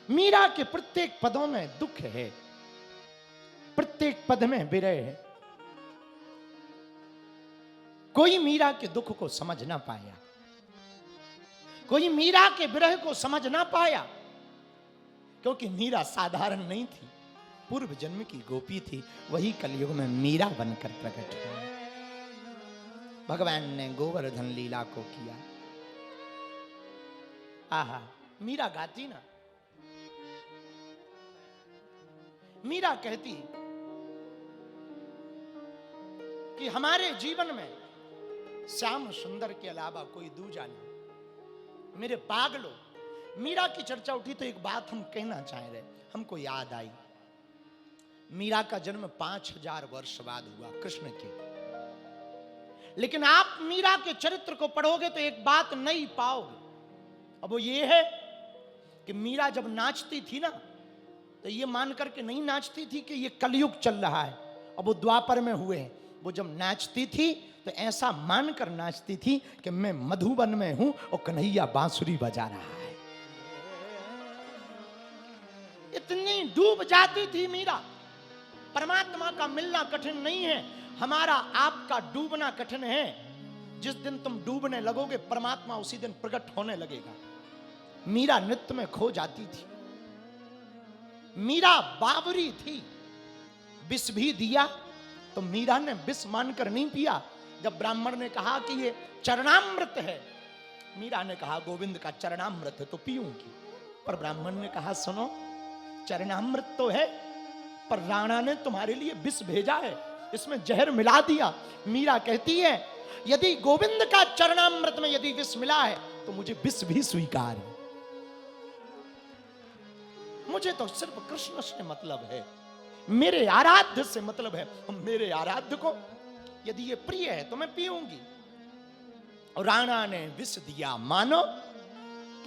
मीरा के प्रत्येक पदों में दुख है, प्रत्येक पद में विरह है। कोई मीरा के दुख को समझ ना पाया, कोई मीरा के विरह को समझ ना पाया, क्योंकि मीरा साधारण नहीं थी, पूर्व जन्म की गोपी थी। वही कलयुग में मीरा बनकर प्रकट हुई। भगवान ने गोवर्धन लीला को किया। आहा, मीरा गाती ना, मीरा कहती कि हमारे जीवन में श्याम सुंदर के अलावा कोई दूजा नहीं। मेरे पागलो, मीरा की चर्चा उठी तो एक बात हम कहना चाह रहे, हमको याद आई। मीरा का जन्म 5000 वर्ष बाद हुआ कृष्ण के, लेकिन आप मीरा के चरित्र को पढ़ोगे तो एक बात नहीं पाओगे। अब वो ये है कि मीरा जब नाचती थी ना, तो ये मान करके नहीं नाचती थी कि ये कलयुग चल रहा है, अब वो द्वापर में हुए हैं। वो जब नाचती थी तो ऐसा मानकर नाचती थी कि मैं मधुबन में हूं और कन्हैया बांसुरी बजा रहा है। इतनी डूब जाती थी मीरा। परमात्मा का मिलना कठिन नहीं है, हमारा आपका डूबना कठिन है। जिस दिन तुम डूबने लगोगे, परमात्मा उसी दिन प्रकट होने लगेगा। मीरा नृत्य में खो जाती थी। मीरा बावरी थी। विष भी दिया तो मीरा ने विष मानकर नहीं पिया। जब ब्राह्मण ने कहा कि ये चरणामृत है, मीरा ने कहा गोविंद का चरणामृत है तो पीऊंगी। पर ब्राह्मण ने कहा सुनो, चरणामृत तो है, पर राणा ने तुम्हारे लिए विष भेजा है, इसमें जहर मिला दिया। मीरा कहती है यदि गोविंद का चरणामृत में यदि विष मिला है तो मुझे विष भी स्वीकार है। मुझे तो सिर्फ कृष्ण से मतलब है, मेरे आराध्य से मतलब है। मेरे आराध्य को यदि ये प्रिय है तो मैं पीऊंगी। और राणा ने विष दिया, मानो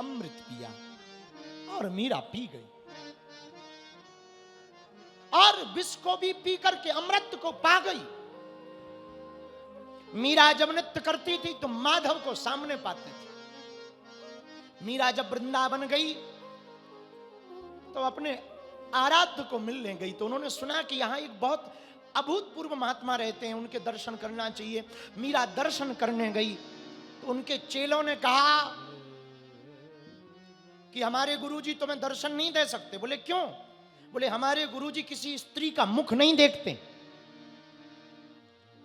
अमृत पिया, और मीरा पी गई। और विष को भी पी करके अमृत को पा गई। मीरा जब नृत्य करती थी तो माधव को सामने पाती थी। मीरा जब वृंदावन गई तो अपने आराध्य को मिलने गई, तो उन्होंने सुना कि यहां एक बहुत अभूतपूर्व महात्मा रहते हैं, उनके दर्शन करना चाहिए। मीरा दर्शन करने गई तो उनके चेलों ने कहा कि हमारे गुरुजी तुम्हें दर्शन नहीं दे सकते। बोले क्यों? बोले हमारे गुरुजी किसी स्त्री का मुख नहीं देखते।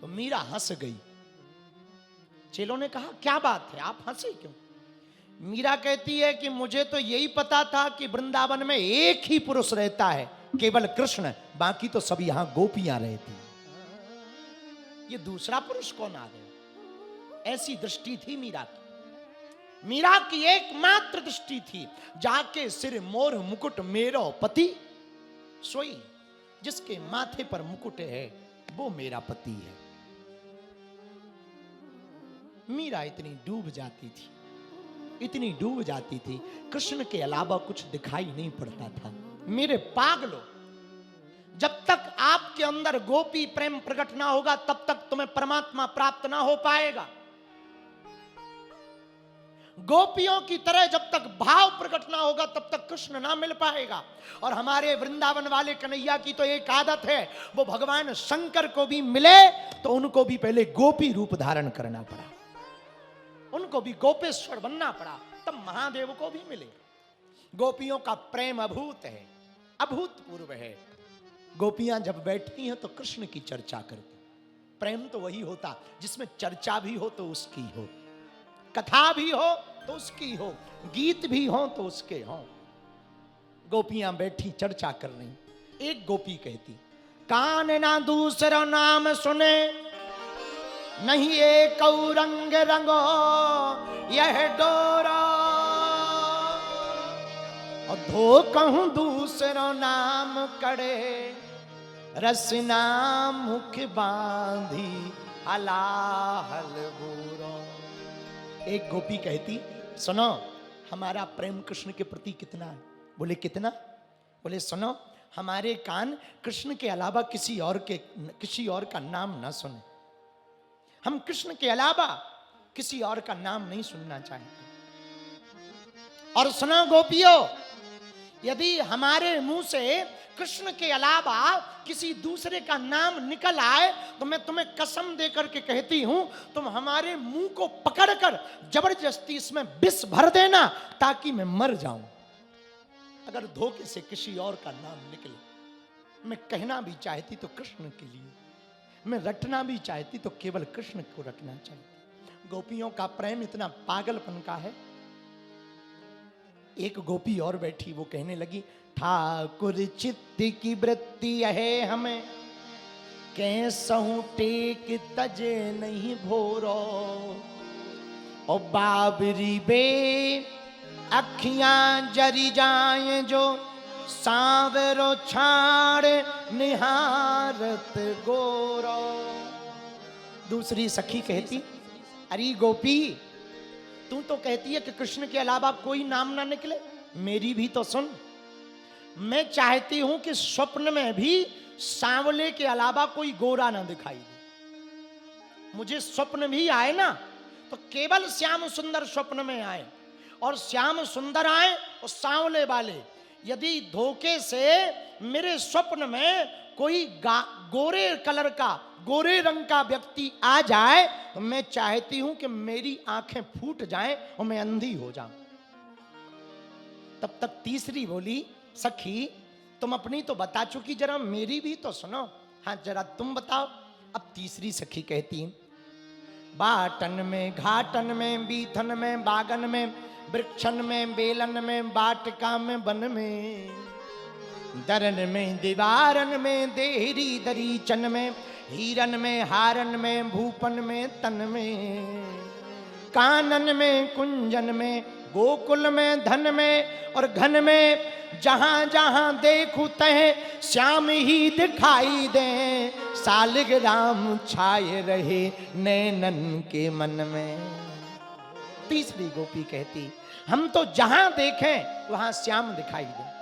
तो मीरा हंस गई। चेलों ने कहा क्या बात है, आप हंसे क्यों? मीरा कहती है कि मुझे तो यही पता था कि वृंदावन में एक ही पुरुष रहता है, केवल कृष्ण, बाकी तो सब यहां गोपियां रहती। ये दूसरा पुरुष कौन आ गया? ऐसी दृष्टि थी मीरा की। मीरा की एकमात्र दृष्टि थी, जाके सिर मोर मुकुट मेरो पति सोई। जिसके माथे पर मुकुट है वो मेरा पति है। मीरा इतनी डूब जाती थी, इतनी डूब जाती थी, कृष्ण के अलावा कुछ दिखाई नहीं पड़ता था। मेरे पागलों, जब तक आपके अंदर गोपी प्रेम प्रकट ना होगा तब तक तुम्हें परमात्मा प्राप्त ना हो पाएगा। गोपियों की तरह जब तक भाव प्रकट ना होगा तब तक कृष्ण ना मिल पाएगा। और हमारे वृंदावन वाले कन्हैया की तो एक आदत है, वो भगवान शंकर को भी मिले तो उनको भी पहले गोपी रूप धारण करना पड़ा, उनको भी गोपेश्वर बनना पड़ा, तब महादेव को भी मिले। गोपियों का प्रेम अभूत है, अभूतपूर्व है। गोपियां जब बैठती हैं तो कृष्ण की चर्चा करती। प्रेम तो वही होता जिसमें चर्चा भी हो तो उसकी हो, कथा भी हो तो उसकी हो, गीत भी हो तो उसके हो। गोपियां बैठी चर्चा कर रही। एक गोपी कहती कान ना दूसरा नाम सुने, नहीं एक रंग रंगो यह डोरा, और धो कहूं दूसरो नाम कड़े, रसना मुख बांधी अलाहल बूरो। एक गोपी कहती सुनो, हमारा प्रेम कृष्ण के प्रति कितना है? बोले कितना? बोले सुनो, हमारे कान कृष्ण के अलावा किसी और का नाम ना सुने। हम कृष्ण के अलावा किसी और का नाम नहीं सुनना चाहते। और सुनो गोपियों, यदि हमारे मुंह से कृष्ण के अलावा किसी दूसरे का नाम निकल आए तो मैं तुम्हें कसम देकर के कहती हूं, तुम हमारे मुंह को पकड़कर जबरदस्ती इसमें विष भर देना ताकि मैं मर जाऊं। अगर धोखे से किसी और का नाम निकले, मैं कहना भी चाहती तो कृष्ण के लिए, मैं रटना भी चाहती तो केवल कृष्ण को रटना चाहती। गोपियों का प्रेम इतना पागलपन का है। एक गोपी और बैठी, वो कहने लगी, ठाकुर चित्त की वृत्ति है हमें, कैसहू टेक तजे नहीं भोरो, और बाबरी बे अखियां जरी जाए जो, सांवरो छाड़ निहारत गोरो। दूसरी सखी कहती, अरे गोपी, तू तो कहती है कि कृष्ण के अलावा कोई नाम ना निकले, मेरी भी तो सुन। मैं चाहती हूं कि स्वप्न में भी सांवले के अलावा कोई गोरा ना दिखाई दे। मुझे स्वप्न भी आए ना तो केवल श्याम सुंदर स्वप्न में आए, और श्याम सुंदर आए और सांवले वाले। यदि धोखे से मेरे स्वप्न में कोई गोरे कलर का, गोरे रंग का व्यक्ति आ जाए तो मैं चाहती हूं कि मेरी आंखें फूट जाएं और मैं अंधी हो जाऊं। तब तक तीसरी बोली, सखी तुम अपनी तो बता चुकी, जरा मेरी भी तो सुनो। हाँ जरा तुम बताओ। अब तीसरी सखी कहती, बाटन में घाटन में बीथन में बागन में वृक्षन में बेलन में बाटका में वन में, दरन में दीवारन में देहरी दरीचन में, हीरन में हारन में भूपन में तन में, कानन में कुंजन में गोकुल में धन में, और घन में जहां जहां देखूं तह श्याम ही दिखाई दे, सालिग्राम छाए रहे नैनन के मन में। तीसरी गोपी कहती, हम तो जहां देखें वहां श्याम दिखाई दे।